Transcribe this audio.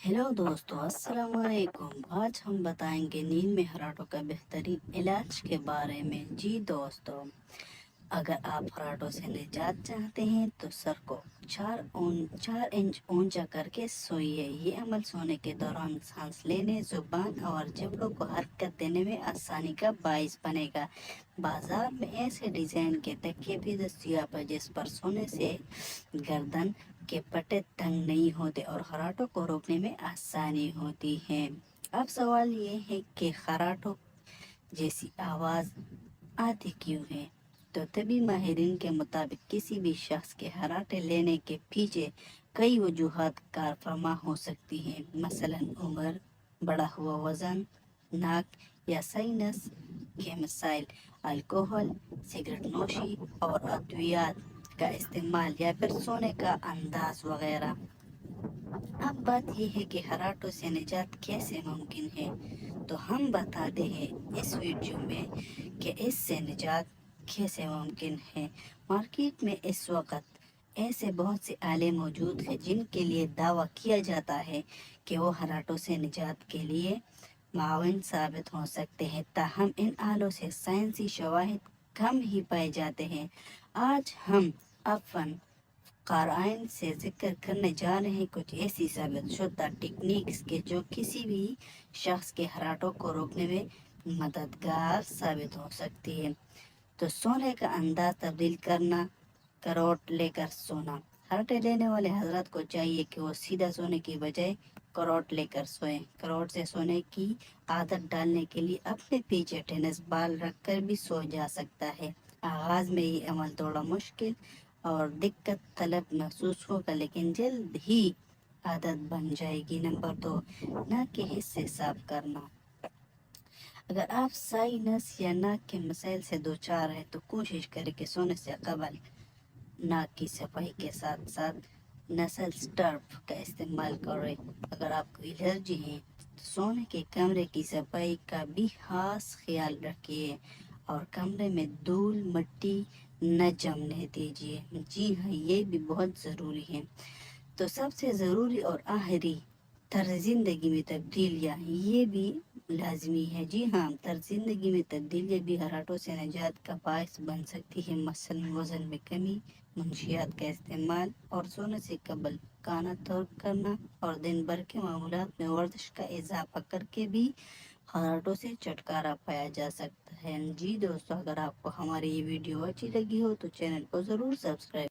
Hello दोस्तों, अस्सलाम वालेकुम। आज हम बताएंगे नींद में हराटों का बेहतरीन इलाज के बारे में। जी दोस्तों, अगर आप हराटों से निजात चाहते हैं तो सर को 4 इंच ऊंचा करके सोइए। ये अमल सोने के दौरान सांस लेने, जुबान और जबड़ों को हरकत देने में आसानी का बाइस बनेगा। बाजार में ऐसे डिजाइन के तकिए भी दस्तयाब है जिस पर सोने से गर्दन के पट्टे तंग नहीं होते और खराटों को रोकने में आसानी होती है। अब सवाल ये है कि खराटों जैसी आवाज़ आती क्यों है? तो तभी माहिरीन के मुताबिक किसी भी शख्स के खराटे लेने के पीछे कई वजूहात कार फरमा हो सकती हैं। मसलन उम्र, बढ़ा हुआ वजन, नाक या साइनस के मसाइल, अल्कोहल, सिगरेट नोशी और अद्वियात का इस्तेमाल या फिर सोने का अंदाज वगैरह। अब बात यह है कि हराटों से निजात कैसे मुमकिन है, तो हम बताते हैं इस वीडियो में कि इससे निजात कैसे मुमकिन है। मार्केट में इस वक्त ऐसे बहुत से आले मौजूद हैं जिनके लिए दावा किया जाता है कि वो हराटों से निजात के लिए मावन साबित हो सकते हैं, ताहम इन आलों से साइंसी शवाहिद कम ही पाए जाते हैं। आज हम अपन क़ाराइन से जिक्र करने जा रहे हैं कुछ ऐसी साबित शुदा टेक्निक्स के जो किसी भी शख्स के हराटों को रोकने में मददगार साबित हो सकती है। तो सोने का अंदाज तब्दील करना, करवट लेकर सोना। हराटे लेने वाले हजरत को चाहिए कि वो सीधा सोने की बजाय करवट लेकर सोएं। करवट से सोने की आदत डालने के लिए अपने पीछे टेनिस बॉल रखकर भी सो जा सकता है। आगाज में ये अमल थोड़ा मुश्किल और दिक्कत तलब महसूस होगा, लेकिन जल्द ही आदत बन जाएगी। नंबर 2, नाक के हिस्से साफ करना। अगर आप साइनस या नाक के मसाइल से दो चार हैं तो कोशिश करें कि सोने से कबल नाक की सफाई के साथ साथ नसल स्टर्प का इस्तेमाल करें। अगर आपको एलर्जी है तो सोने के कमरे की सफाई का भी खास ख्याल रखिए और कमरे में धूल मिट्टी न जमने दीजिए। जी हाँ, ये भी बहुत ज़रूरी है। तो सबसे ज़रूरी और आखिरी, तर्ज ज़िंदगी में तब्दीलियाँ, ये भी लाजमी है। जी हाँ, तर्ज ज़िंदगी में तब्दीलियाँ भी हराटों से निजात का बायस बन सकती है। मसलन वज़न में कमी, मुंशियात का इस्तेमाल और सोने से कबल खाना तर्क करना और दिन भर के मामूलात में वर्जिश का इजाफा करके भी हराटों से छुटकारा पाया जा सकता है। जी दोस्तों, अगर आपको हमारी ये वीडियो अच्छी लगी हो तो चैनल को ज़रूर सब्सक्राइब